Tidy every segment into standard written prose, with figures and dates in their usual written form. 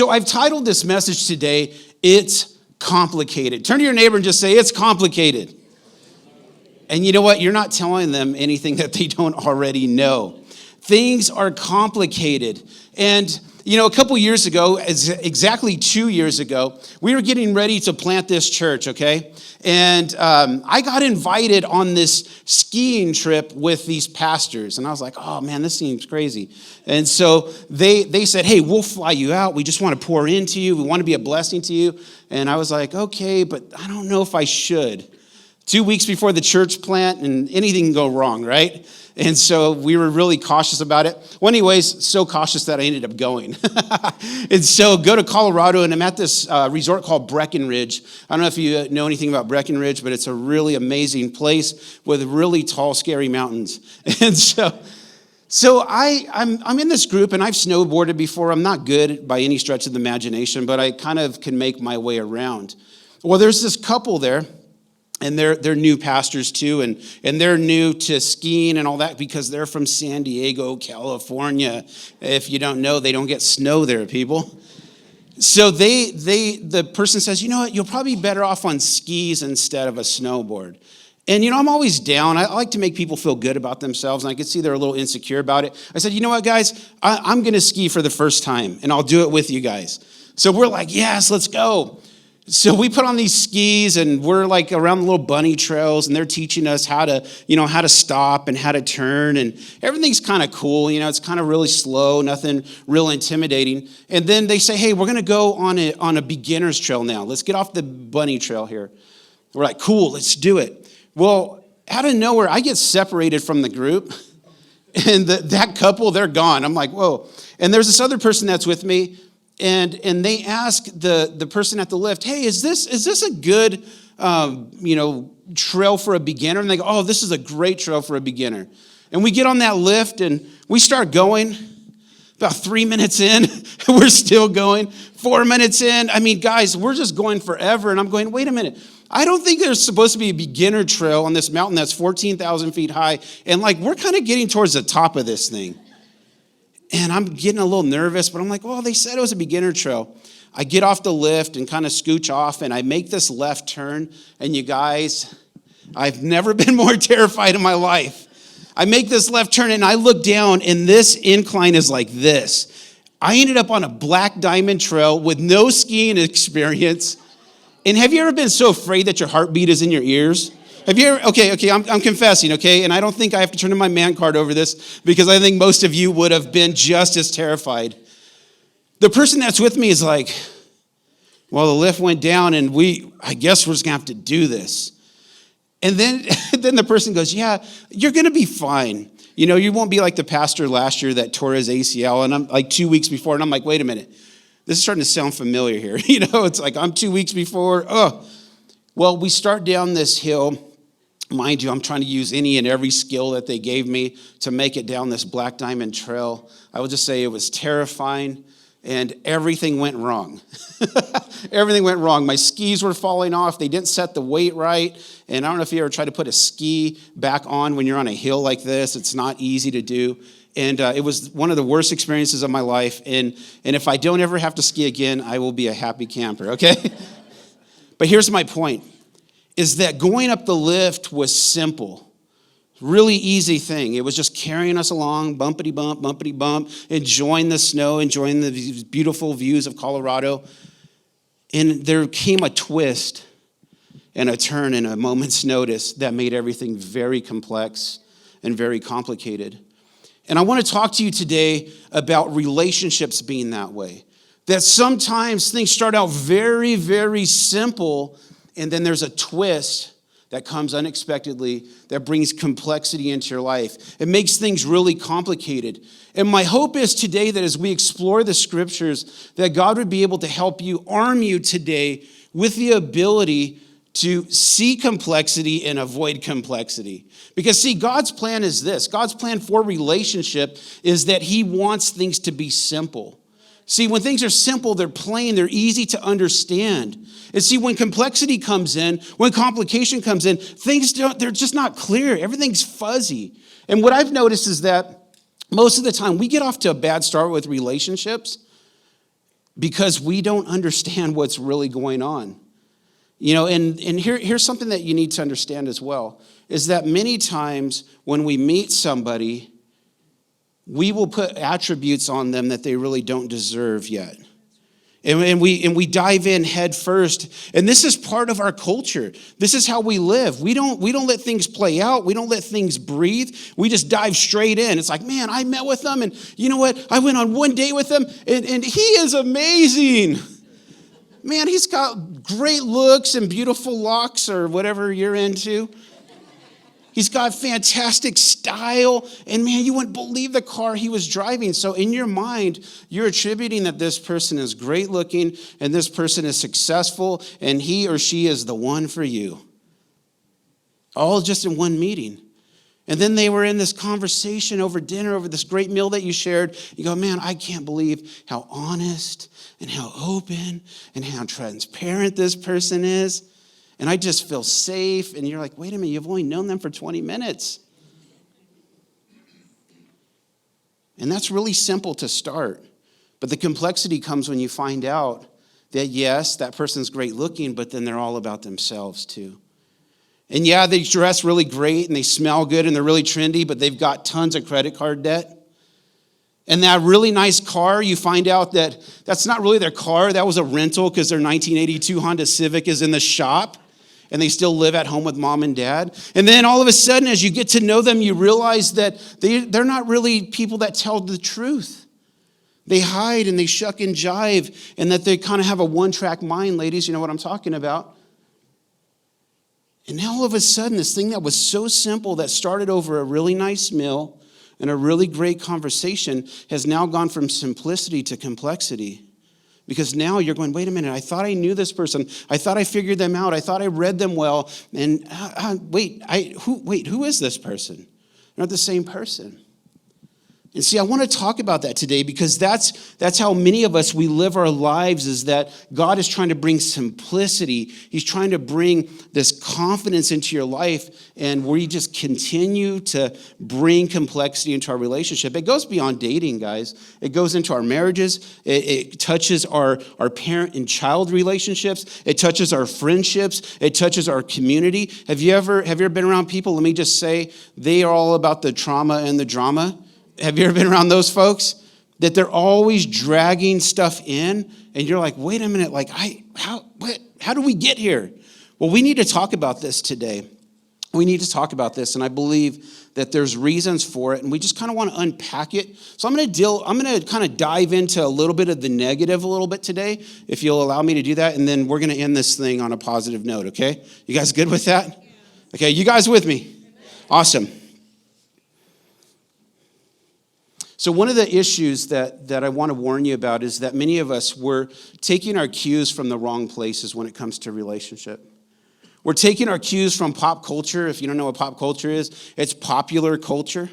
So I've titled this message today, It's Complicated. Turn to your neighbor and just say, it's complicated. And you know what? You're not telling them anything that they don't already know. Things are complicated. And you know, a couple years ago, exactly 2 years ago, we were getting ready to plant this church, okay? And I got invited on this skiing trip with these pastors. And I was like, oh, man, this seems crazy. And so they said, hey, we'll fly you out. We just want to pour into you. We want to be a blessing to you. And I was like, okay, but I don't know if I should. 2 weeks before the church plant, and anything can go wrong, right? And so we were really cautious about it. Well, anyways, so cautious that I ended up going. And so go to Colorado, and I'm at this resort called Breckenridge. I don't know if you know anything about Breckenridge, but it's a really amazing place with really tall, scary mountains. And so I'm in this group, and I've snowboarded before. I'm not good by any stretch of the imagination, but I kind of can make my way around. Well, there's this couple there. And they're new pastors too, and they're new to skiing and all that because they're from San Diego, California. If you don't know, they don't get snow there, people. So the person says, you know what, you'll probably be better off on skis instead of a snowboard. And you know, I'm always down. I like to make people feel good about themselves, and I could see they're a little insecure about it. I said, you know what, guys, I'm going to ski for the first time, and I'll do it with you guys. So we're like, yes, let's go. So we put on these skis, and we're like around the little bunny trails, and they're teaching us how to stop and how to turn, and everything's kind of cool. You know, it's kind of really slow, nothing real intimidating. And then they say, hey, we're going to go on a beginner's trail now. Let's get off the bunny trail here. We're like, cool, let's do it. Well, out of nowhere, I get separated from the group, and that couple, they're gone. I'm like, whoa. And there's this other person that's with me. And they ask the person at the lift, hey, is this a good trail for a beginner? And they go, oh, this is a great trail for a beginner. And we get on that lift and we start going. About 3 minutes in, we're still going. 4 minutes in, I mean, guys, we're just going forever. And I'm going, wait a minute. I don't think there's supposed to be a beginner trail on this mountain that's 14,000 feet high. And like, we're kind of getting towards the top of this thing. And I'm getting a little nervous, but I'm like, well, they said it was a beginner trail. I get off the lift and kind of scooch off, and I make this left turn. And you guys, I've never been more terrified in my life. I make this left turn, and I look down, and this incline is like this. I ended up on a black diamond trail with no skiing experience. And have you ever been so afraid that your heartbeat is in your ears? Have you ever, okay, I'm confessing, okay? And I don't think I have to turn in my man card over this because I think most of you would have been just as terrified. The person that's with me is like, well, the lift went down and I guess we're just gonna have to do this. And then the person goes, yeah, you're gonna be fine. You know, you won't be like the pastor last year that tore his ACL, and I'm like 2 weeks before, and I'm like, wait a minute. This is starting to sound familiar here. You know, it's like I'm 2 weeks before, Well, we start down this hill. Mind you, I'm trying to use any and every skill that they gave me to make it down this black diamond trail. I will just say it was terrifying, and everything went wrong. Everything went wrong. My skis were falling off. They didn't set the weight right. And I don't know if you ever tried to put a ski back on when you're on a hill like this. It's not easy to do. And it was one of the worst experiences of my life. And if I don't ever have to ski again, I will be a happy camper, okay? But here's my point. Is that going up the lift was simple. Really easy thing. It was just carrying us along, bumpity bump, enjoying the snow, enjoying the beautiful views of Colorado. And there came a twist and a turn in a moment's notice that made everything very complex and very complicated. And I want to talk to you today about relationships being that way. That sometimes things start out very, very simple, and then there's a twist that comes unexpectedly that brings complexity into your life. It makes things really complicated. And my hope is today that as we explore the scriptures, that God would be able to help you, arm you today with the ability to see complexity and avoid complexity. Because see, God's plan is this. God's plan for relationship is that he wants things to be simple. See, when things are simple, they're plain, they're easy to understand. And see, when complexity comes in, when complication comes in, they're just not clear. Everything's fuzzy. And what I've noticed is that most of the time we get off to a bad start with relationships because we don't understand what's really going on. And here's something that you need to understand as well, is that many times when we meet somebody, we will put attributes on them that they really don't deserve yet. And we dive in head first. And this is part of our culture. This is how we live. We don't let things play out. We don't let things breathe. We just dive straight in. It's like, man, I met with them, and you know what? I went on one date with him, and he is amazing. Man, he's got great looks and beautiful locks, or whatever you're into. He's got fantastic style, and man, you wouldn't believe the car he was driving. So in your mind, you're attributing that this person is great looking, and this person is successful, and he or she is the one for you. All just in one meeting. And then they were in this conversation over dinner, over this great meal that you shared. You go, man, I can't believe how honest and how open and how transparent this person is. And I just feel safe. And you're like, wait a minute, you've only known them for 20 minutes. And that's really simple to start. But the complexity comes when you find out that, yes, that person's great looking, but then they're all about themselves too. And yeah, they dress really great and they smell good and they're really trendy, but they've got tons of credit card debt. And that really nice car, you find out that that's not really their car. That was a rental because their 1982 Honda Civic is in the shop. And they still live at home with mom and dad. And then all of a sudden, as you get to know them, you realize that they're not really people that tell the truth. They hide and they shuck and jive, and that they kind of have a one-track mind, ladies. You know what I'm talking about. And now all of a sudden, this thing that was so simple that started over a really nice meal and a really great conversation has now gone from simplicity to complexity. Because now you're going, wait a minute, I thought I knew this person. I thought I figured them out. I thought I read them well. And who is this person? They're not the same person. And see, I want to talk about that today because that's how many of us, we live our lives, is that God is trying to bring simplicity. He's trying to bring this confidence into your life, and we just continue to bring complexity into our relationship. It goes beyond dating, guys. It goes into our marriages. It touches our parent and child relationships. It touches our friendships. It touches our community. Have you ever been around people, let me just say, they are all about the trauma and the drama. Have you ever been around those folks? That they're always dragging stuff in, and you're like, wait a minute, how do we get here? Well, we need to talk about this today. We need to talk about this, and I believe that there's reasons for it, and we just kind of want to unpack it. So I'm going to kind of dive into a little bit of the negative a little bit today, if you'll allow me to do that, and then we're going to end this thing on a positive note, okay? You guys good with that? Okay, you guys with me? Awesome. So one of the issues that I want to warn you about is that many of us, we're taking our cues from the wrong places when it comes to relationship. We're taking our cues from pop culture. If you don't know what pop culture is, it's popular culture.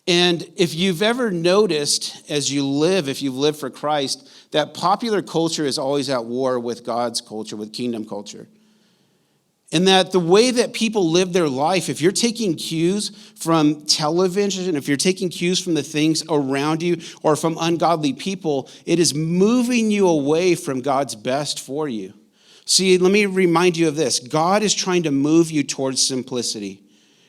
And if you've ever noticed as you live, if you've lived for Christ, that popular culture is always at war with God's culture, with kingdom culture. And that the way that people live their life, if you're taking cues from television, if you're taking cues from the things around you or from ungodly people, it is moving you away from God's best for you. See, let me remind you of this. God is trying to move you towards simplicity.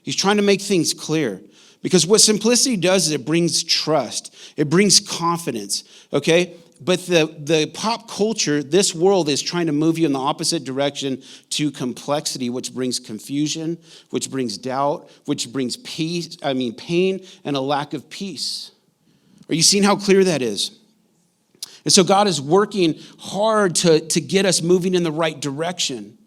He's trying to make things clear. Because what simplicity does is it brings trust. It brings confidence, okay? But the pop culture, this world is trying to move you in the opposite direction to complexity, which brings confusion, which brings doubt, which brings pain and a lack of peace. Are you seeing how clear that is? And so God is working hard to get us moving in the right direction.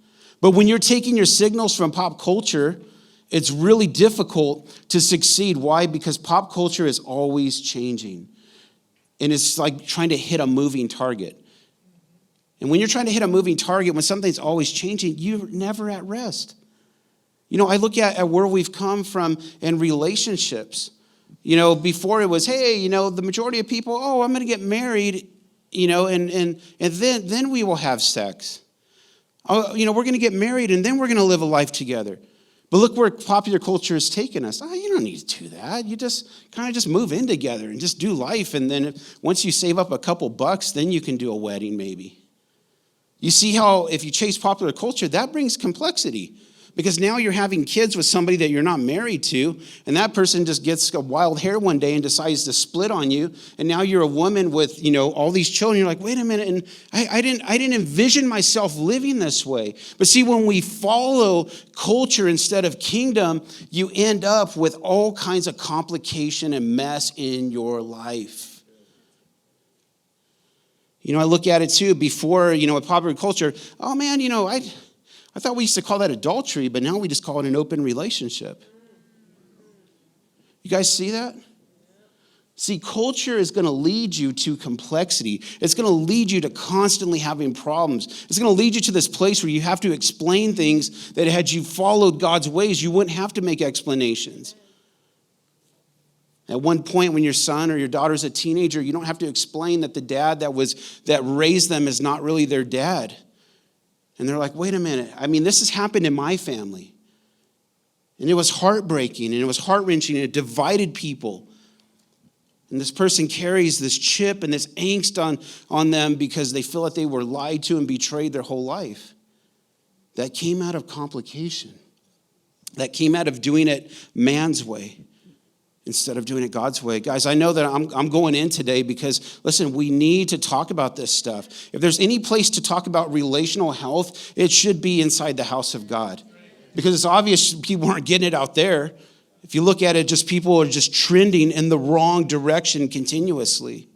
But when you're taking your signals from pop culture, it's really difficult to succeed. Why? Because pop culture is always changing. And it's like trying to hit a moving target. And when you're trying to hit a moving target, when something's always changing, you're never at rest. You know, I look at where we've come from in relationships. You know, before it was, hey, you know, the majority of people, oh, I'm going to get married, you know, and then we will have sex. Oh, you know, we're going to get married and then we're going to live a life together. But look where popular culture has taken us. Oh, you don't need to do that. You just kind of just move in together and just do life. And then once you save up a couple bucks, then you can do a wedding maybe. You see how if you chase popular culture, that brings complexity. Because now you're having kids with somebody that you're not married to, and that person just gets a wild hair one day and decides to split on you, and now you're a woman with, all these children. You're like, wait a minute, and I didn't envision myself living this way. But see, when we follow culture instead of kingdom, you end up with all kinds of complication and mess in your life. I look at it too, before, with popular culture, oh man, I thought we used to call that adultery, but now we just call it an open relationship. You guys see that? See, culture is going to lead you to complexity. It's going to lead you to constantly having problems. It's going to lead you to this place where you have to explain things that had you followed God's ways, you wouldn't have to make explanations. At one point when your son or your daughter's a teenager, you don't have to explain that the dad that raised them is not really their dad. And they're like, wait a minute. This has happened in my family. And it was heartbreaking and it was heart-wrenching and it divided people. And this person carries this chip and this angst on them because they feel that they were lied to and betrayed their whole life. That came out of complication. That came out of doing it man's way instead of doing it God's way. Guys, I know that I'm going in today because, listen, we need to talk about this stuff. If there's any place to talk about relational health, it should be inside the house of God. Because it's obvious people aren't getting it out there. If you look at it, just people are just trending in the wrong direction continuously.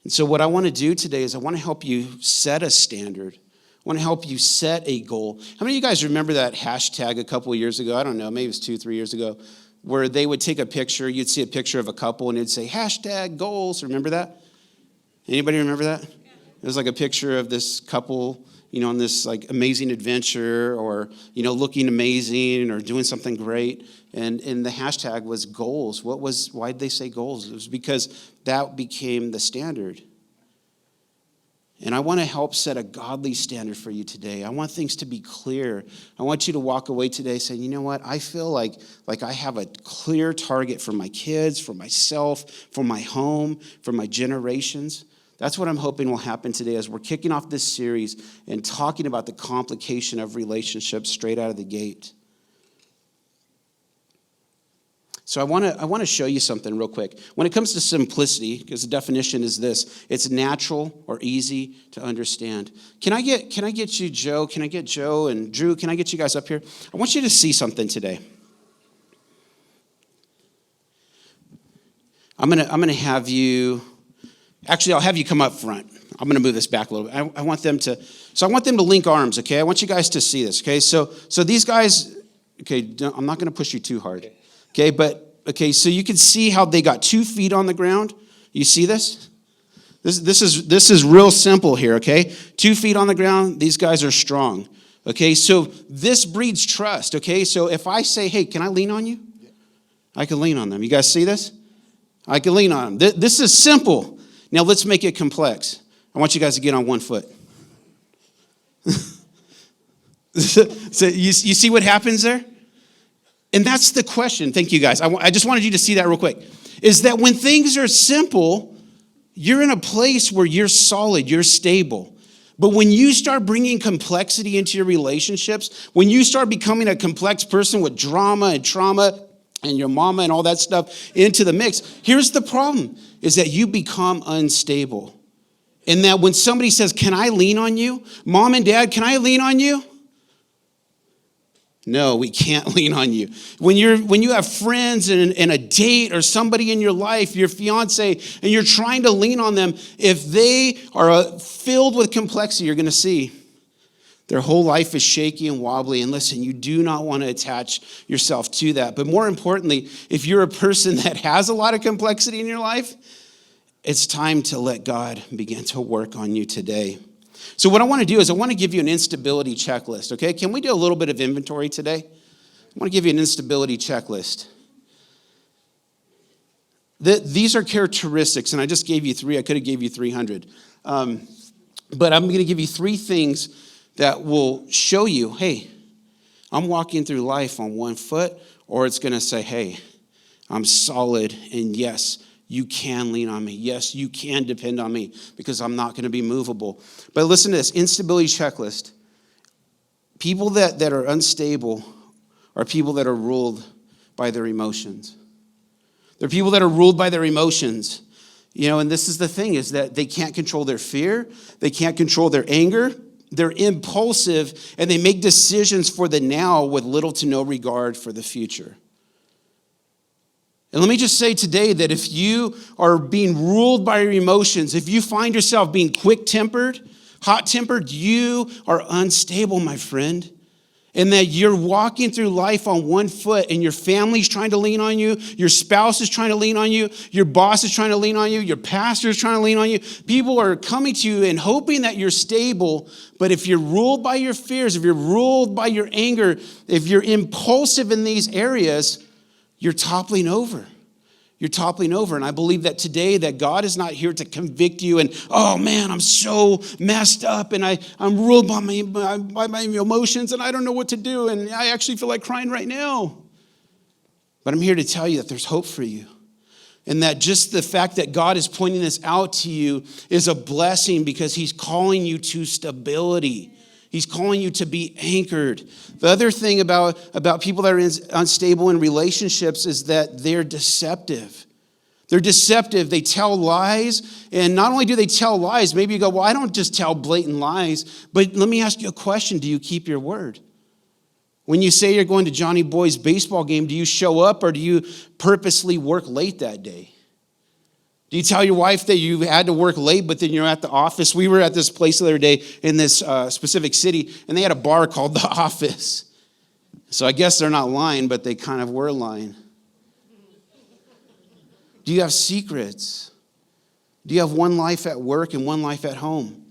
And so what I want to do today is I want to help you set a standard. I want to help you set a goal. How many of you guys remember that hashtag a couple of years ago? I don't know, maybe it was 2-3 years ago, where they would take a picture, you'd see a picture of a couple, and it'd say, hashtag goals. Remember that? Anybody remember that? It was like a picture of this couple, on this like amazing adventure or, looking amazing or doing something great. And the hashtag was goals. Why did they say goals? It was because that became the standard. And I want to help set a godly standard for you today. I want things to be clear. I want you to walk away today saying, you know what? I feel like I have a clear target for my kids, for myself, for my home, for my generations. That's what I'm hoping will happen today as we're kicking off this series and talking about the complication of relationships straight out of the gate. So I want to show you something real quick. When it comes to simplicity, because the definition is this, it's natural or easy to understand. Can I get you, Joe? Can I get Joe and Drew? Can I get you guys up here? I want you to see something today. I'm gonna have you. Actually, I'll have you come up front. I'm gonna move this back a little bit. I want them to link arms. Okay, I want you guys to see this. Okay, so these guys. Okay, I'm not gonna push you too hard. Okay, so you can see how they got 2 feet on the ground. You see this? This is real simple here, okay? 2 feet on the ground, these guys are strong. Okay, so this breeds trust, okay? So if I say, hey, can I lean on you? Yeah. I can lean on them. You guys see this? I can lean on them. This is simple. Now let's make it complex. I want you guys to get on 1 foot. So you see what happens there? And that's the question. Thank you, guys. I just wanted you to see that real quick. Is that when things are simple, you're in a place where you're solid, you're stable. But when you start bringing complexity into your relationships, when you start becoming a complex person with drama and trauma and your mama and all that stuff into the mix, here's the problem, is that you become unstable. And that when somebody says, can I lean on you? Mom and dad, can I lean on you? No, we can't lean on you. When you have friends and a date or somebody in your life, your fiance, and you're trying to lean on them, if they are filled with complexity, you're going to see their whole life is shaky and wobbly. And listen, you do not want to attach yourself to that. But more importantly, if you're a person that has a lot of complexity in your life, it's time to let God begin to work on you today. So what I want to do is I want to give you an instability checklist, okay? Can we do a little bit of inventory today? I want to give you an instability checklist. These are characteristics, and I just gave you 3. I could have gave you 300. But I'm going to give you 3 things that will show you, hey, I'm walking through life on one foot, or it's going to say, hey, I'm solid, and yes, you can lean on me. Yes, you can depend on me because I'm not going to be movable. But listen to this, instability checklist. People that are unstable are people that are ruled by their emotions. They're people that are ruled by their emotions. And this is the thing, is that they can't control their fear. They can't control their anger. They're impulsive, and they make decisions for the now with little to no regard for the future. And let me just say today that if you are being ruled by your emotions, if you find yourself being quick-tempered, hot-tempered, you are unstable, my friend. And that you're walking through life on one foot, and your family's trying to lean on you, your spouse is trying to lean on you, your boss is trying to lean on you, your pastor is trying to lean on you. People are coming to you and hoping that you're stable, but if you're ruled by your fears, if you're ruled by your anger, if you're impulsive in these areas, you're toppling over. You're toppling over. And I believe that today that God is not here to convict you and, oh man, I'm so messed up and I'm ruled by my emotions and I don't know what to do and I actually feel like crying right now. But I'm here to tell you that there's hope for you. And that just the fact that God is pointing this out to you is a blessing because he's calling you to stability. He's calling you to be anchored. The other thing about people that are unstable in relationships is that they're deceptive. They're deceptive. They tell lies. And not only do they tell lies, maybe you go, well, I don't just tell blatant lies. But let me ask you a question. Do you keep your word? When you say you're going to Johnny Boy's baseball game, do you show up or do you purposely work late that day? Do you tell your wife that you had to work late, but then you're at the office? We were at this place the other day in this specific city, and they had a bar called The Office. So I guess they're not lying, but they kind of were lying. Do you have secrets? Do you have one life at work and one life at home?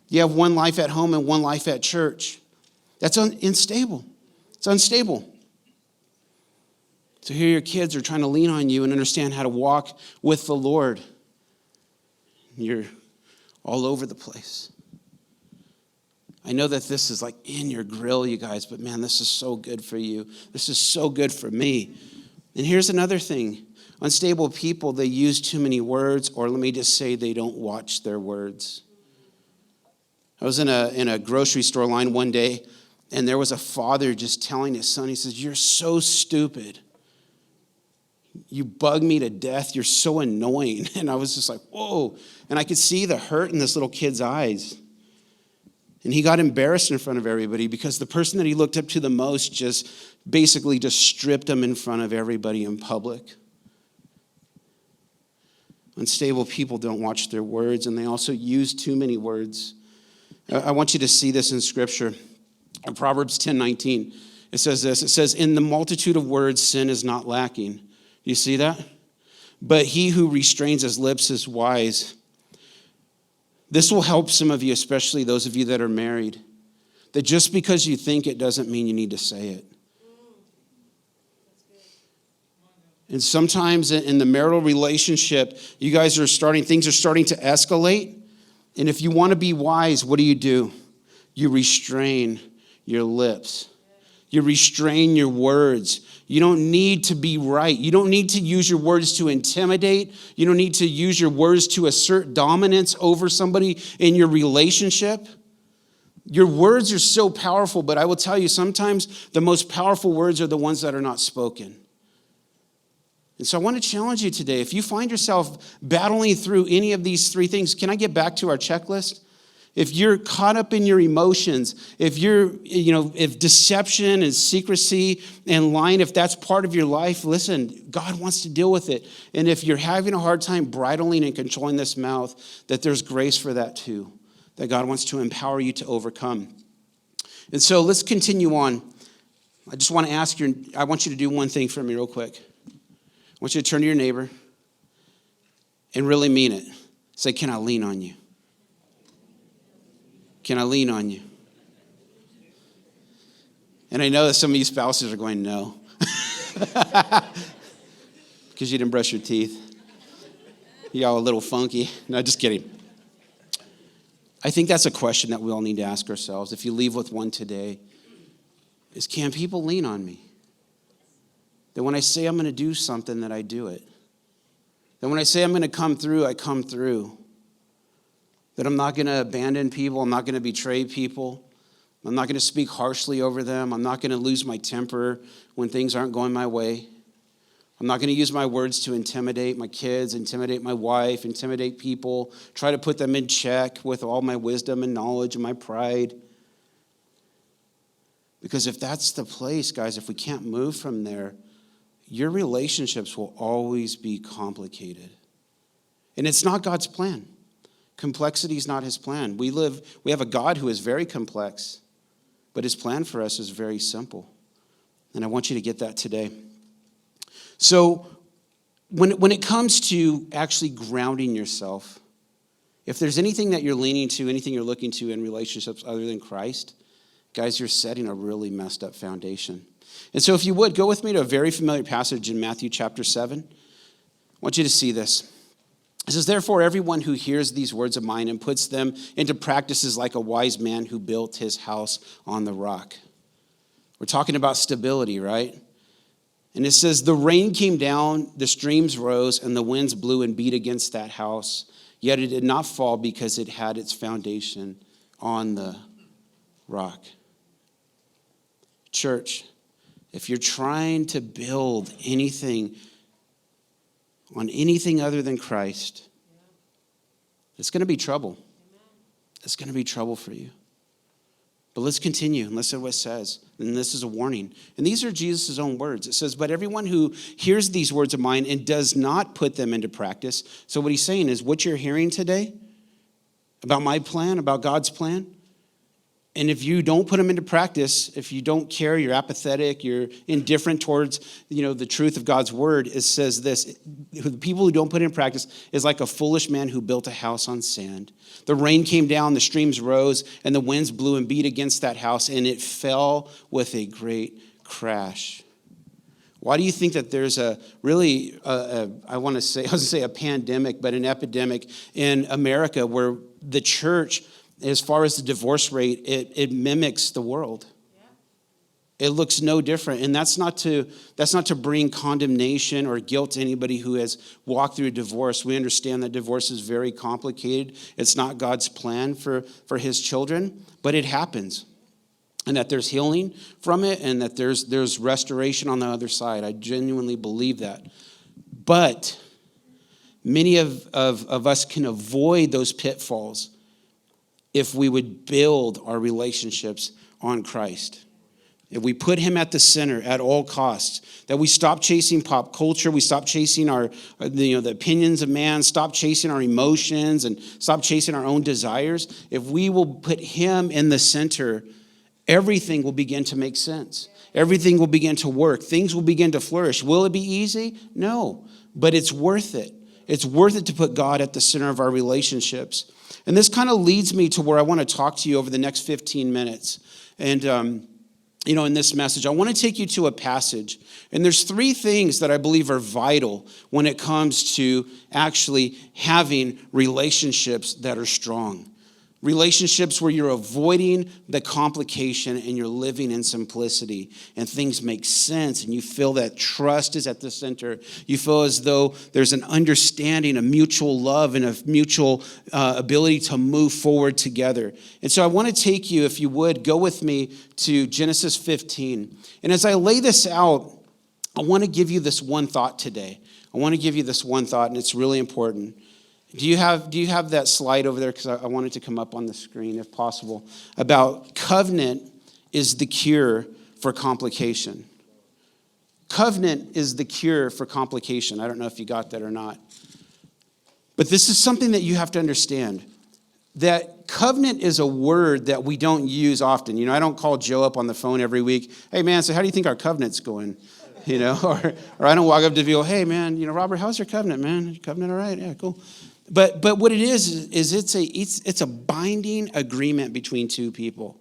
Do you have one life at home and one life at church? That's unstable. It's unstable. So here your kids are trying to lean on you and understand how to walk with the Lord. You're all over the place. I know that this is like in your grill, you guys, but man, this is so good for you. This is so good for me. And here's another thing. Unstable people, they use too many words, or let me just say they don't watch their words. I was in a grocery store line one day, and there was a father just telling his son, he says, "You're so stupid. You bug me to death. You're so annoying." And I was just like, whoa. And I could see the hurt in this little kid's eyes. And he got embarrassed in front of everybody because the person that he looked up to the most just basically just stripped him in front of everybody in public. Unstable people don't watch their words, and they also use too many words. I want you to see this in Scripture. In Proverbs 10:19, it says this. It says, "In the multitude of words, sin is not lacking." You see that? "But he who restrains his lips is wise." This will help some of you, especially those of you that are married, that just because you think it doesn't mean you need to say it. And sometimes in the marital relationship, you guys are things are starting to escalate. And if you want to be wise, what do? You restrain your lips. You restrain your words. You don't need to be right. You don't need to use your words to intimidate. You don't need to use your words to assert dominance over somebody in your relationship. Your words are so powerful, but I will tell you, sometimes the most powerful words are the ones that are not spoken. And so I want to challenge you today. If you find yourself battling through any of these three things, can I get back to our checklist? If you're caught up in your emotions, if deception and secrecy and lying, if that's part of your life, listen, God wants to deal with it. And if you're having a hard time bridling and controlling this mouth, that there's grace for that too, that God wants to empower you to overcome. And so let's continue on. I just want to ask you, I want you to do one thing for me real quick. I want you to turn to your neighbor and really mean it. Say, "Can I lean on you? Can I lean on you?" And I know that some of you spouses are going, "No." Because you didn't brush your teeth. Y'all a little funky. No, just kidding. I think that's a question that we all need to ask ourselves. If you leave with one today, is can people lean on me? That when I say I'm going to do something, that I do it. That when I say I'm going to come through, I come through. That I'm not going to abandon people. I'm not going to betray people. I'm not going to speak harshly over them. I'm not going to lose my temper when things aren't going my way. I'm not going to use my words to intimidate my kids, intimidate my wife, intimidate people, try to put them in check with all my wisdom and knowledge and my pride. Because if that's the place, guys, if we can't move from there, your relationships will always be complicated. And it's not God's plan. Complexity is not his plan. We have a God who is very complex, but his plan for us is very simple. And I want you to get that today. So when it comes to actually grounding yourself, if there's anything that you're leaning to, anything you're looking to in relationships other than Christ, guys, you're setting a really messed up foundation. And so if you would, go with me to a very familiar passage in Matthew chapter 7. I want you to see this. It says, therefore, everyone who hears these words of mine and puts them into practice is like a wise man who built his house on the rock. We're talking about stability, right? And it says, the rain came down, the streams rose, and the winds blew and beat against that house. Yet it did not fall because it had its foundation on the rock. Church, if you're trying to build anything on anything other than Christ, it's going to be trouble. It's going to be trouble for you. But let's continue and listen to what it says. And this is a warning. And these are Jesus' own words. It says, but everyone who hears these words of mine and does not put them into practice. So what he's saying is what you're hearing today about my plan, about God's plan, and if you don't put them into practice, if you don't care, you're apathetic, you're indifferent towards, the truth of God's word, it says this, the people who don't put it in practice is like a foolish man who built a house on sand. The rain came down, the streams rose, and the winds blew and beat against that house, and it fell with a great crash. Why do you think that there's a pandemic, but an epidemic in America where the church, as far as the divorce rate, it mimics the world. Yeah. It looks no different. And that's not to bring condemnation or guilt to anybody who has walked through a divorce. We understand that divorce is very complicated. It's not God's plan for his children, but it happens. And that there's healing from it and that there's restoration on the other side. I genuinely believe that. But many of us can avoid those pitfalls if we would build our relationships on Christ. If we put him at the center at all costs, that we stop chasing pop culture, we stop chasing the opinions of man, stop chasing our emotions and stop chasing our own desires. If we will put him in the center, everything will begin to make sense. Everything will begin to work. Things will begin to flourish. Will it be easy? No, but it's worth it. It's worth it to put God at the center of our relationships. And this kind of leads me to where I want to talk to you over the next 15 minutes. And, in this message, I want to take you to a passage. And there's three things that I believe are vital when it comes to actually having relationships that are strong. Relationships where you're avoiding the complication and you're living in simplicity and things make sense and you feel that trust is at the center. You feel as though there's an understanding, a mutual love, and a mutual ability to move forward together. And so I want to take you, if you would, go with me to Genesis 15. And as I lay this out, I want to give you this one thought today. I want to give you this one thought, and it's really important. Do you have that slide over there? Because I want it to come up on the screen, if possible, about covenant is the cure for complication. Covenant is the cure for complication. I don't know if you got that or not. But this is something that you have to understand. That covenant is a word that we don't use often. I don't call Joe up on the phone every week. Hey, man, so how do you think our covenant's going? Or I don't walk up to people, hey, man, Robert, how's your covenant, man? Your covenant all right? Yeah, cool. But what it is it's a binding agreement between two people.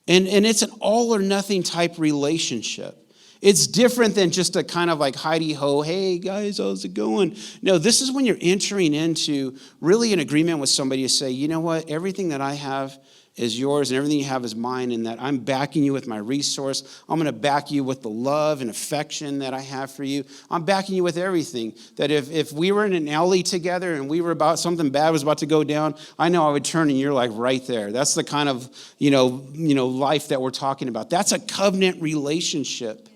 And it's an all or nothing type relationship. It's different than just a kind of like hidey-ho, hey guys, how's it going? No, this is when you're entering into really an agreement with somebody to say, you know what, everything that I have is yours and everything you have is mine, and that I'm backing you with my resource. I'm going to back you with the love and affection that I have for you. I'm backing you with everything. That if we were in an alley together and we were about something bad was about to go down, I know I would turn and you're like right there. That's the kind of, life that we're talking about. That's a covenant relationship.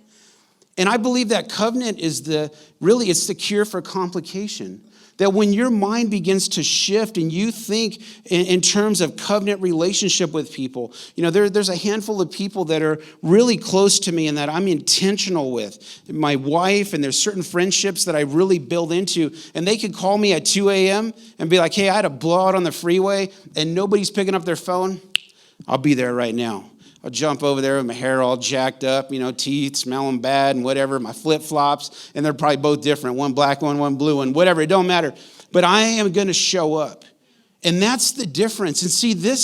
And I believe that covenant is it's the cure for complication. That when your mind begins to shift and you think in terms of covenant relationship with people, there's a handful of people that are really close to me and that I'm intentional with. My wife, and there's certain friendships that I really build into, and they could call me at 2 a.m. and be like, hey, I had a blowout on the freeway and nobody's picking up their phone. I'll be there right now. I'll jump over there with my hair all jacked up, teeth smelling bad and whatever, my flip-flops, and they're probably both different, one black one, one blue one, whatever, it don't matter. But I am going to show up. And that's the difference. And see, the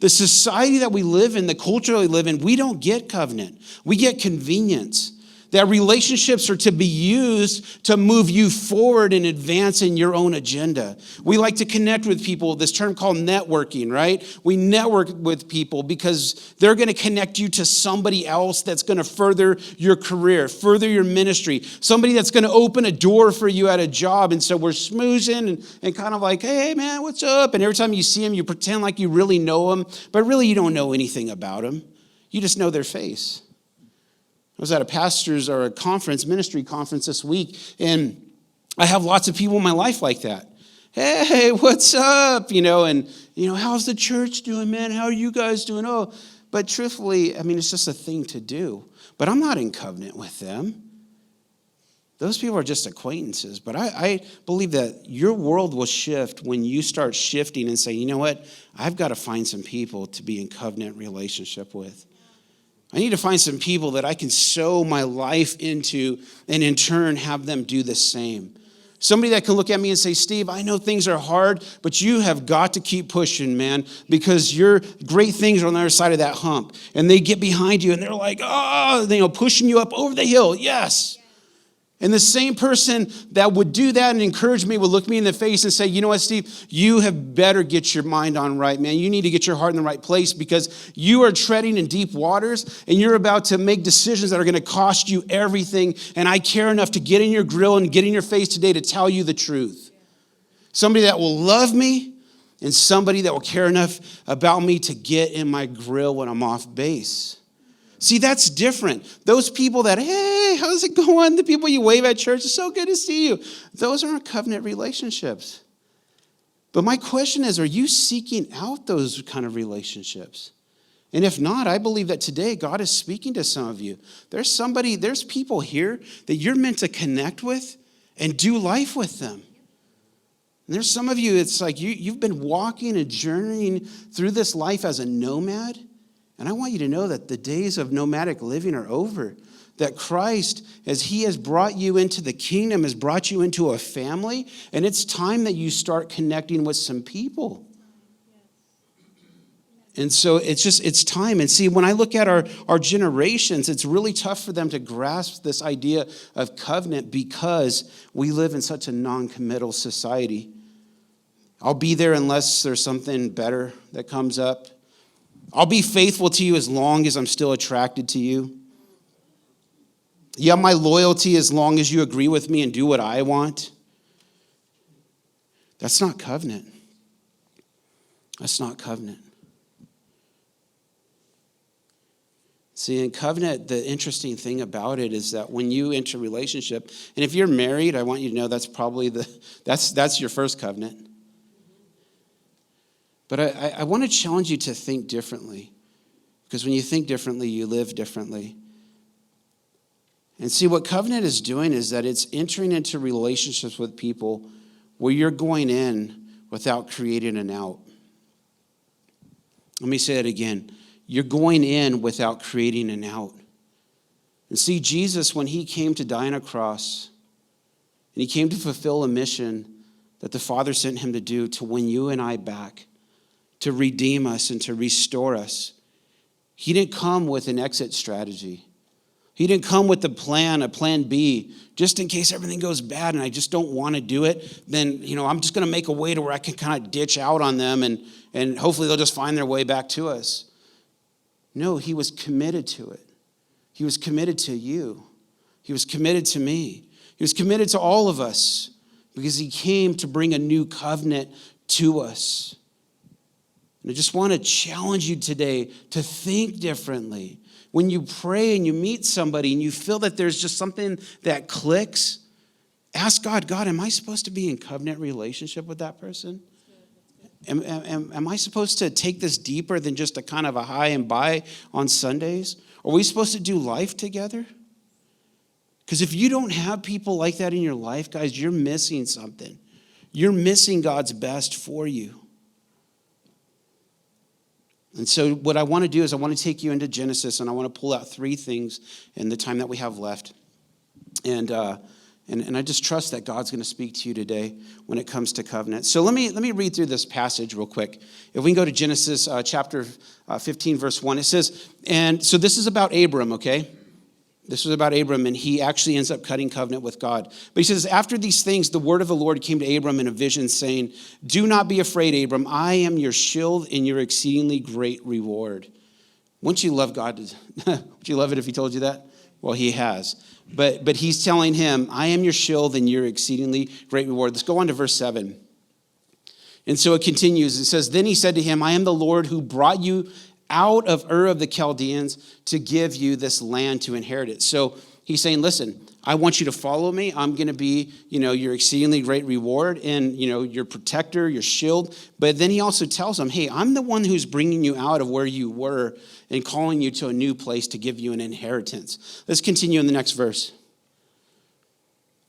society that we live in, the culture that we live in, we don't get covenant. We get convenience. That relationships are to be used to move you forward and advance in your own agenda. We like to connect with people, this term called networking, right? We network with people because they're going to connect you to somebody else that's going to further your career, further your ministry, somebody that's going to open a door for you at a job. And so we're smoozing and kind of like, hey, man, what's up? And every time you see them, you pretend like you really know them, but really you don't know anything about them. You just know their face. I was at a pastor's or a conference, ministry conference this week, and I have lots of people in my life like that. Hey, what's up? How's the church doing, man? How are you guys doing? Oh, but truthfully, it's just a thing to do. But I'm not in covenant with them. Those people are just acquaintances. But I believe that your world will shift when you start shifting and say, you know what? I've got to find some people to be in covenant relationship with. I need to find some people that I can sow my life into and in turn have them do the same. Somebody that can look at me and say, Steve, I know things are hard, but you have got to keep pushing, man, because your great things are on the other side of that hump. And they get behind you and they're like, pushing you up over the hill. Yes. And the same person that would do that and encourage me would look me in the face and say, you know what, Steve, you have better get your mind on right, man. You need to get your heart in the right place because you are treading in deep waters and you're about to make decisions that are going to cost you everything. And I care enough to get in your grill and get in your face today to tell you the truth. Somebody that will love me and somebody that will care enough about me to get in my grill when I'm off base. See, that's different. Those people that, hey, how's it going? The people you wave at church, it's so good to see you. Those aren't covenant relationships. But my question is, are you seeking out those kind of relationships? And if not, I believe that today God is speaking to some of you. There's people here that you're meant to connect with and do life with them. And there's some of you, it's like you've been walking and journeying through this life as a nomad. And I want you to know that the days of nomadic living are over. That Christ, as he has brought you into the kingdom, has brought you into a family. And it's time that you start connecting with some people. And so it's time. And see, when I look at our generations, it's really tough for them to grasp this idea of covenant because we live in such a non-committal society. I'll be there unless there's something better that comes up. I'll be faithful to you as long as I'm still attracted to you. You have my loyalty as long as you agree with me and do what I want. That's not covenant. That's not covenant. See, in covenant, the interesting thing about it is that when you enter a relationship, and if you're married, I want you to know that's probably that's your first covenant. But I want to challenge you to think differently. Because when you think differently, you live differently. And see, what covenant is doing is that it's entering into relationships with people where you're going in without creating an out. Let me say it again. You're going in without creating an out. And see, Jesus, when he came to die on a cross, and he came to fulfill a mission that the Father sent him to do, to win you and I back, to redeem us and to restore us. He didn't come with an exit strategy. He didn't come with a plan B, just in case everything goes bad and I just don't want to do it. Then, I'm just going to make a way to where I can kind of ditch out on them and hopefully they'll just find their way back to us. No, he was committed to it. He was committed to you. He was committed to me. He was committed to all of us because he came to bring a new covenant to us. And I just want to challenge you today to think differently. When you pray and you meet somebody and you feel that there's just something that clicks, ask God, am I supposed to be in covenant relationship with that person? Am I supposed to take this deeper than just a kind of a hi and bye on Sundays? Are we supposed to do life together? Because if you don't have people like that in your life, guys, you're missing something. You're missing God's best for you. And so what I want to do is I want to take you into Genesis, and I want to pull out 3 things in the time that we have left. And I just trust that God's going to speak to you today when it comes to covenant. So let me read through this passage real quick. If we can go to Genesis chapter 15, verse 1, it says, and so this is about Abram, okay? This was about Abram, and he actually ends up cutting covenant with God. But he says, after these things, the word of the Lord came to Abram in a vision, saying, do not be afraid, Abram. I am your shield and your exceedingly great reward. Wouldn't you love God? Would you love it if he told you that? Well, he has. But he's telling him, I am your shield and your exceedingly great reward. Let's go on to verse 7. And so it continues. It says, then he said to him, I am the Lord who brought you out of Ur of the Chaldeans to give you this land to inherit it. So he's saying, listen, I want you to follow me. I'm going to be, your exceedingly great reward and, your protector, your shield. But then he also tells them, hey, I'm the one who's bringing you out of where you were and calling you to a new place to give you an inheritance. Let's continue in the next verse.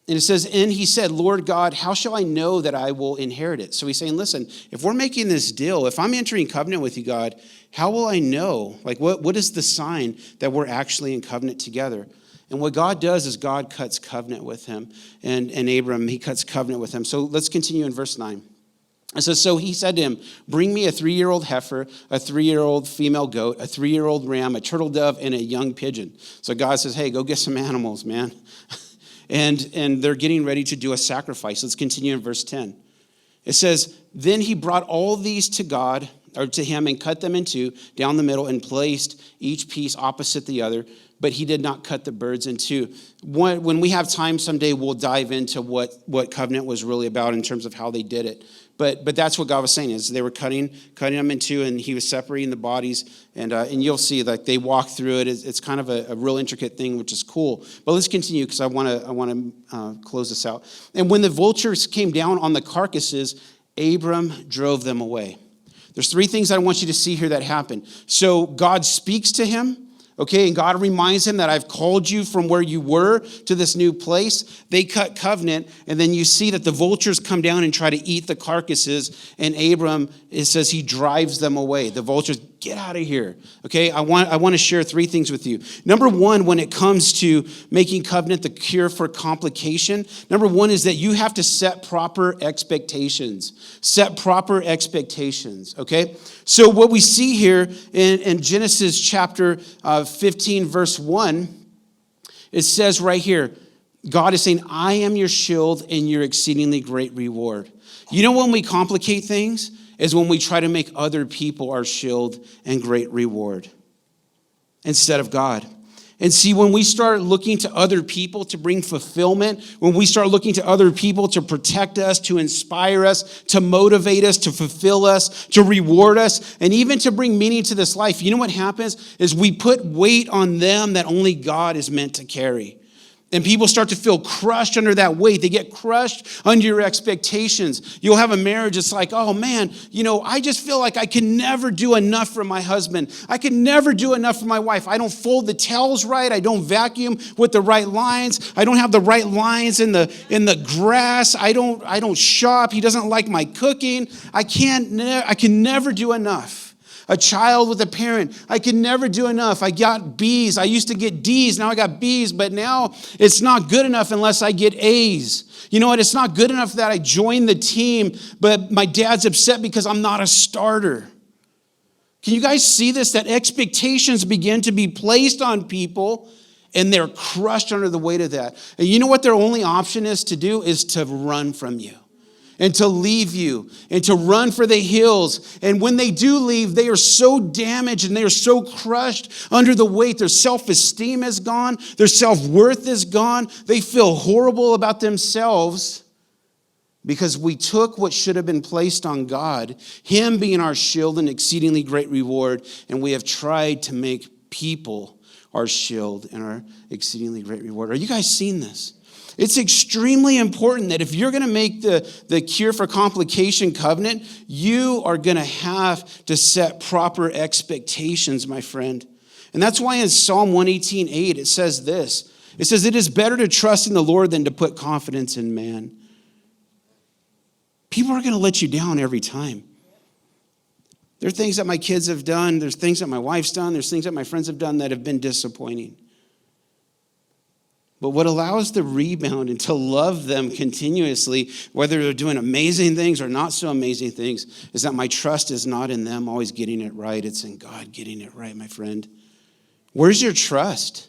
And it says, and he said, Lord God, how shall I know that I will inherit it? So he's saying, listen, if we're making this deal, if I'm entering covenant with you, God, how will I know? Like, what is the sign that we're actually in covenant together? And what God does is God cuts covenant with him. And Abram, he cuts covenant with him. So let's continue in verse 9. It says, so he said to him, bring me a 3-year-old heifer, a 3-year-old female goat, a 3-year-old ram, a turtle dove, and a young pigeon. So God says, hey, go get some animals, man. And they're getting ready to do a sacrifice. Let's continue in verse 10. It says, then he brought all these to him and cut them in two down the middle and placed each piece opposite the other, but he did not cut the birds in two. When we have time someday, we'll dive into what covenant was really about in terms of how they did it. But that's what God was saying, is they were cutting them in two, and he was separating the bodies, and you'll see, like, they walk through it. It's kind of a real intricate thing, which is cool. But let's continue, because I want to close this out. And when the vultures came down on the carcasses, Abram drove them away. There's 3 things I want you to see here that happen. So God speaks to him. Okay, and God reminds him that I've called you from where you were to this new place. They cut covenant, and then you see that the vultures come down and try to eat the carcasses, and Abram, it says he drives them away. The vultures, get out of here. Okay, I want to share 3 things with you. Number 1, when it comes to making covenant the cure for complication, number 1 is that you have to set proper expectations. Set proper expectations, okay? So what we see here in Genesis chapter 15, verse 1, it says right here, God is saying, I am your shield and your exceedingly great reward. You know, when we complicate things is when we try to make other people our shield and great reward instead of God. And see, when we start looking to other people to bring fulfillment, when we start looking to other people to protect us, to inspire us, to motivate us, to fulfill us, to reward us, and even to bring meaning to this life, you know what happens is we put weight on them that only God is meant to carry. And people start to feel crushed under that weight. They get crushed under your expectations. You'll have a marriage, it's like, oh man, I just feel like I can never do enough for my husband. I can never do enough for my wife. I don't fold the towels right. I don't vacuum with the right lines. I don't have the right lines in the grass. I don't shop. He doesn't like my cooking. I can never do enough. A child with a parent, I can never do enough. I got B's. I used to get D's. Now I got B's, but now it's not good enough unless I get A's. You know what? It's not good enough that I join the team, but my dad's upset because I'm not a starter. Can you guys see this? That expectations begin to be placed on people, And they're crushed under the weight of that. And you know what their only option is to do? Is to run from you and to leave you and to run for the hills. And when they do leave, they are so damaged and they are so crushed under the weight. Their self-esteem is gone. Their self-worth is gone. They feel horrible about themselves because we took what should have been placed on God, Him being our shield and exceedingly great reward, and we have tried to make people our shield and our exceedingly great reward. Are you guys seeing this? It's extremely important that if you're going to make the cure for complication covenant, you are going to have to set proper expectations, my friend. And that's why in Psalm 118:8 it says this. It says, it is better to trust in the Lord than to put confidence in man. People are going to let you down every time. There are things that my kids have done. There's things that my wife's done. There's things that my friends have done that have been disappointing. But what allows the rebound and to love them continuously, whether they're doing amazing things or not so amazing things, is that my trust is not in them always getting it right. It's in God getting it right, my friend. Where's your trust?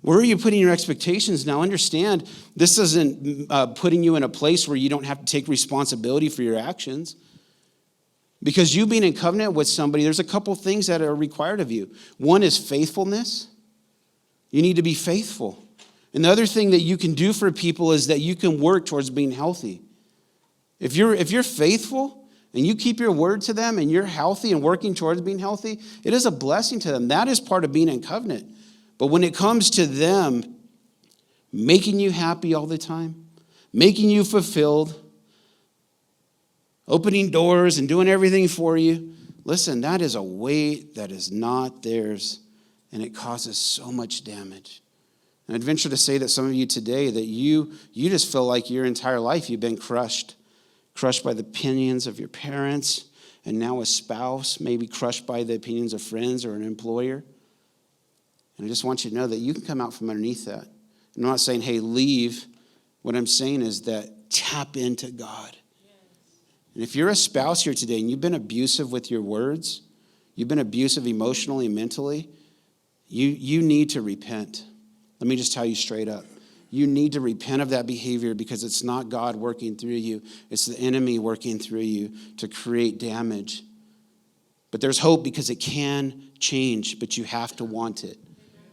Where are you putting your expectations? Now understand, this isn't putting you in a place where you don't have to take responsibility for your actions. Because you being in covenant with somebody, there's a couple things that are required of you. One is faithfulness. You need to be faithful. And the other thing that you can do for people is that you can work towards being healthy. If you're faithful and you keep your word to them and you're healthy and working towards being healthy, it is a blessing to them. That is part of being in covenant. But when it comes to them making you happy all the time, making you fulfilled, opening doors and doing everything for you, listen, that is a weight that is not theirs, and it causes so much damage. And I'd venture to say that some of you today, that you just feel like your entire life you've been crushed by the opinions of your parents, and now a spouse, maybe crushed by the opinions of friends or an employer. And I just want you to know that you can come out from underneath that. I'm not saying, hey, leave. What I'm saying is that tap into God. And if you're a spouse here today and you've been abusive with your words, you've been abusive emotionally and mentally, you need to repent. Let me just tell you straight up. You need to repent of that behavior because it's not God working through you. It's the enemy working through you to create damage. But there's hope because it can change, but you have to want it.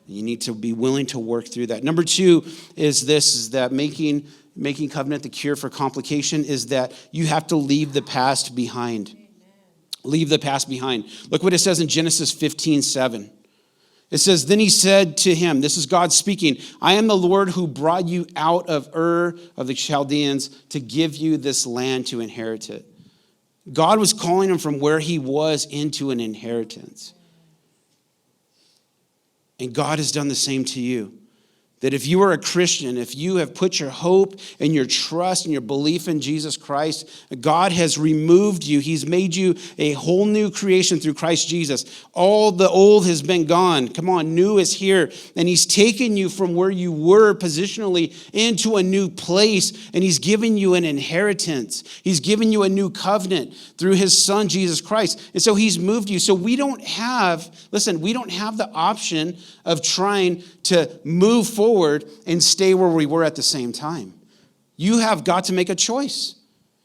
You need to be willing to work through that. Number 2 is that making covenant the cure for complication is that you have to leave the past behind. Amen. Leave the past behind. Look what it says in Genesis 15:7. It says, then he said to him, this is God speaking, I am the Lord who brought you out of Ur of the Chaldeans to give you this land to inherit it. God was calling him from where he was into an inheritance. And God has done the same to you. That if you are a Christian, if you have put your hope and your trust and your belief in Jesus Christ, God has removed you. He's made you a whole new creation through Christ Jesus. All the old has been gone. Come on, new is here. And He's taken you from where you were positionally into a new place. And He's given you an inheritance. He's given you a new covenant through His Son, Jesus Christ. And so He's moved you. So we don't have the option of trying to move forward and stay where we were at the same time. You have got to make a choice.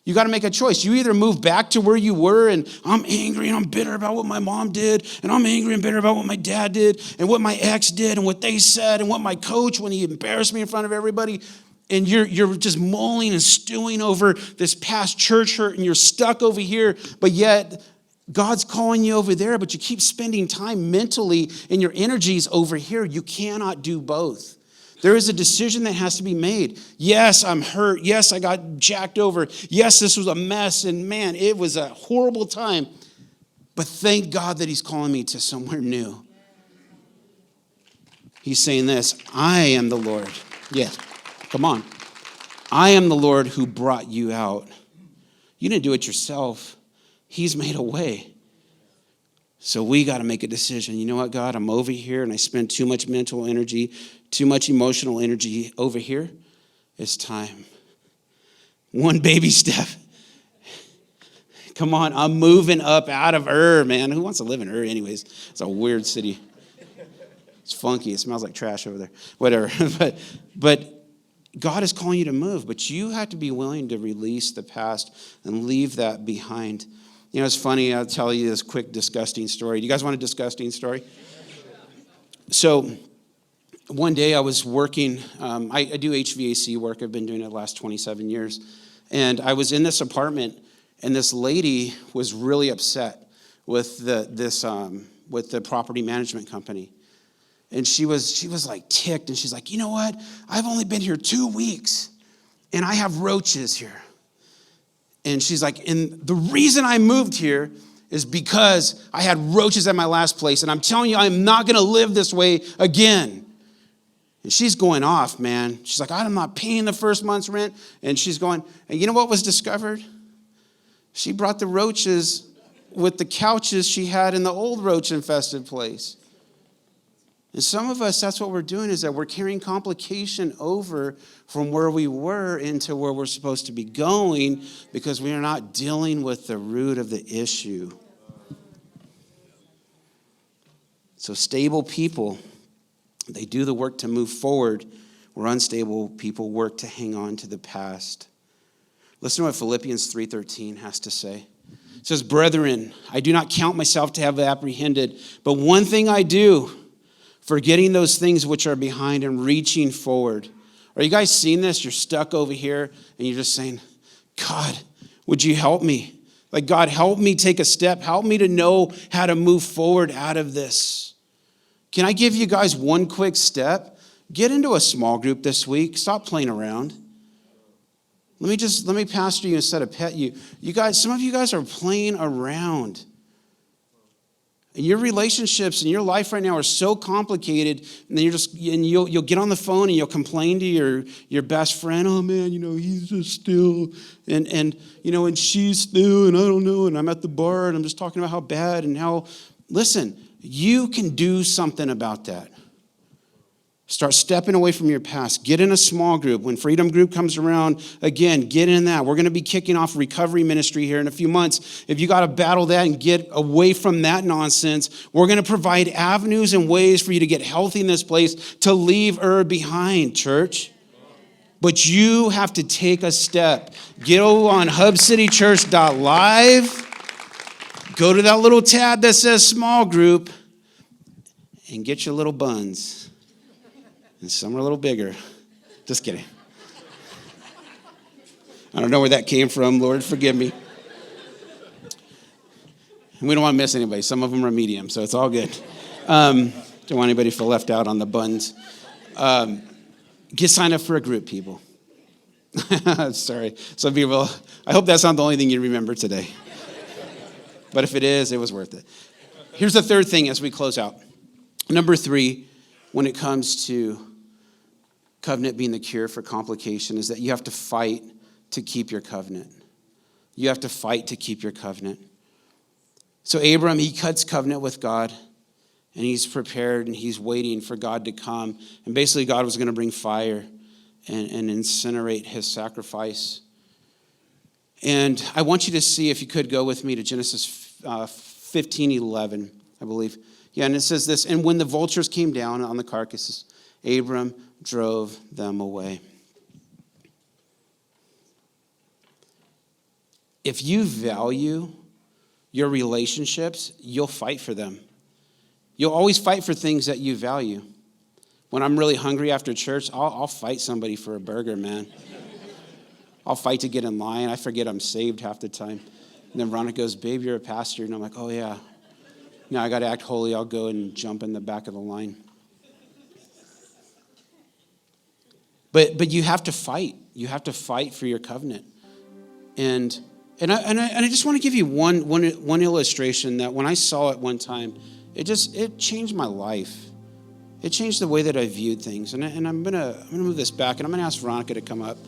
You got to make a choice. You either move back to where you were and I'm angry and I'm bitter about what my mom did and I'm angry and bitter about what my dad did and what my ex did and what they said and what my coach when he embarrassed me in front of everybody, and you're just mulling and stewing over this past church hurt and you're stuck over here, but yet God's calling you over there, but you keep spending time mentally and your energies over here. You cannot do both. There is a decision that has to be made. Yes, I'm hurt. Yes, I got jacked over. Yes, this was a mess. And man, it was a horrible time. But thank God that He's calling me to somewhere new. He's saying this, I am the Lord. Yes, come on. I am the Lord who brought you out. You didn't do it yourself. He's made a way. So we got to make a decision. You know what, God? I'm over here and I spend too much mental energy, too much emotional energy over here. It's time. One baby step. Come on, I'm moving up out of Ur, man. Who wants to live in Ur anyways? It's a weird city. It's funky. It smells like trash over there. Whatever. But God is calling you to move, but you have to be willing to release the past and leave that behind. You know, it's funny. I'll tell you this quick disgusting story. Do you guys want a disgusting story? So one day I was working. I do HVAC work. I've been doing it the last 27 years. And I was in this apartment, and this lady was really upset with the property management company. And she was like ticked, and she's like, you know what? I've only been here 2 weeks, and I have roaches here. And she's like, and the reason I moved here is because I had roaches at my last place, and I'm telling you, I'm not going to live this way again. And she's going off, man. She's like, I'm not paying the first month's rent. And she's going, and you know what was discovered? She brought the roaches with the couches she had in the old roach-infested place. And some of us, that's what we're doing, is that we're carrying complication over from where we were into where we're supposed to be going because we are not dealing with the root of the issue. So stable people, they do the work to move forward, where unstable people work to hang on to the past. Listen to what Philippians 3:13 has to say. It says, brethren, I do not count myself to have apprehended, but one thing I do, forgetting those things which are behind and reaching forward. Are you guys seeing this? You're stuck over here and you're just saying, God, would you help me? Like, God, help me take a step. Help me to know how to move forward out of this. Can I give you guys one quick step? Get into a small group this week. Stop playing around. Let me pastor you instead of pet you. You guys, some of you guys are playing around. And your relationships and your life right now are so complicated, and then you'll get on the phone and you'll complain to your best friend. Oh man, he's just still, and she's still, and I don't know, and I'm at the bar and I'm just talking about how bad and how. Listen, you can do something about that. Start stepping away from your past. Get in a small group. When Freedom Group comes around, again, get in that. We're going to be kicking off recovery ministry here in a few months. If you got to battle that and get away from that nonsense, we're going to provide avenues and ways for you to get healthy in this place, to leave behind, church. But you have to take a step. Go on hubcitychurch.live. Go to that little tab that says small group and get your little buns. And some are a little bigger. Just kidding. I don't know where that came from. Lord, forgive me. And we don't want to miss anybody. Some of them are medium, so it's all good. Don't want anybody to feel left out on the buns. Get signed up for a group, people. Sorry. Some people, I hope that's not the only thing you remember today. But if it is, it was worth it. Here's the third thing as we close out. Number 3, when it comes to covenant being the cure for complication, is that you have to fight to keep your covenant. You have to fight to keep your covenant. So Abram, he cuts covenant with God, and he's prepared, and he's waiting for God to come. And basically God was going to bring fire and incinerate his sacrifice. And I want you to see, if you could go with me to Genesis 15:11, I believe. Yeah, and it says this, and when the vultures came down on the carcasses, Abram drove them away. If you value your relationships, you'll fight for them. You'll always fight for things that you value. When I'm really hungry after church, I'll fight somebody for a burger, man. I'll fight to get in line. I forget I'm saved half the time. And then Veronica goes, babe, you're a pastor. And I'm like, oh, yeah. Now I got to act holy. I'll go and jump in the back of the line. But you have to fight. You have to fight for your covenant. And I just want to give you one illustration that when I saw it one time, it changed my life. It changed the way that I viewed things. And I'm gonna move this back, and I'm gonna ask Veronica to come up,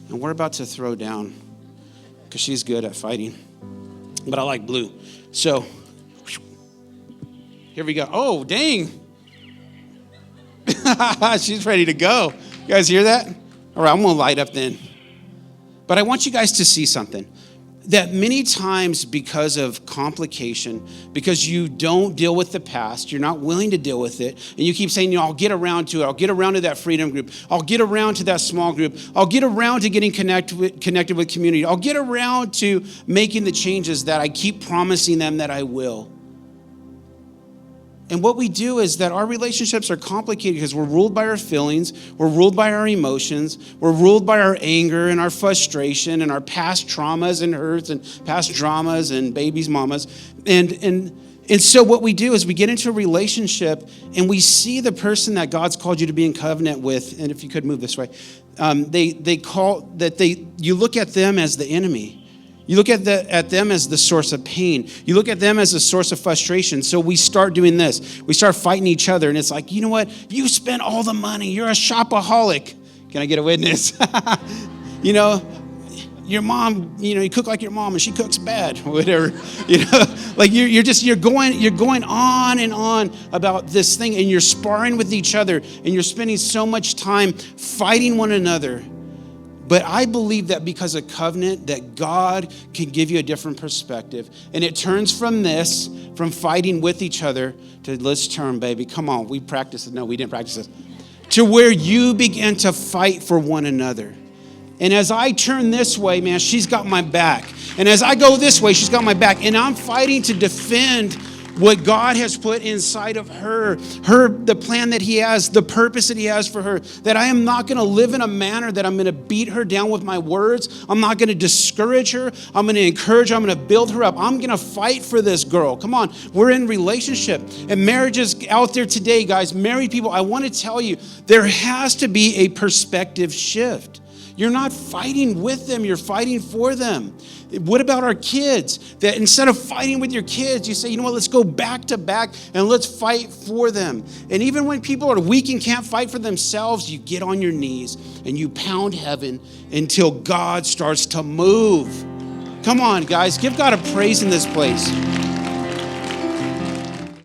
and we're about to throw down because she's good at fighting. But I like blue. So here we go. Oh, dang. She's ready to go. You guys hear that? All right, I'm going to light up then. But I want you guys to see something. that many times because of complication, because you don't deal with the past, you're not willing to deal with it, and you keep saying, I'll get around to it. I'll get around to that freedom group. I'll get around to that small group. I'll get around to getting connected with community. I'll get around to making the changes that I keep promising them that I will. And what we do is that our relationships are complicated because we're ruled by our feelings, we're ruled by our emotions, we're ruled by our anger and our frustration and our past traumas and hurts and past dramas and babies, mamas. And so what we do is we get into a relationship and we see the person that God's called you to be in covenant with. And if you could move this way, you look at them as the enemy. You look at them as the source of pain. You look at them as a source of frustration. So we start doing this. We start fighting each other. And it's like, you know what? You spent all the money. You're a shopaholic. Can I get a witness? Your mom, you cook like your mom and she cooks bad or whatever. Like you're going on and on about this thing, and you're sparring with each other and you're spending so much time fighting one another. But I believe that because of covenant, that God can give you a different perspective. And it turns from fighting with each other to, let's turn, baby. Come on, we practiced it. No, we didn't practice this. To where you begin to fight for one another. And as I turn this way, man, she's got my back. And as I go this way, she's got my back. And I'm fighting to defend what God has put inside of her, the plan that he has, the purpose that he has for her, that I am not going to live in a manner that I'm going to beat her down with my words. I'm not going to discourage her. I'm going to encourage her. I'm going to build her up. I'm going to fight for this girl. Come on, we're in relationship. And marriages out there today, guys, married people, I want to tell you, there has to be a perspective shift. You're not fighting with them, you're fighting for them. What about our kids? That instead of fighting with your kids, you say, you know what, let's go back to back and let's fight for them. And even when people are weak and can't fight for themselves, you get on your knees and you pound heaven until God starts to move. Come on, guys, give God a praise in this place.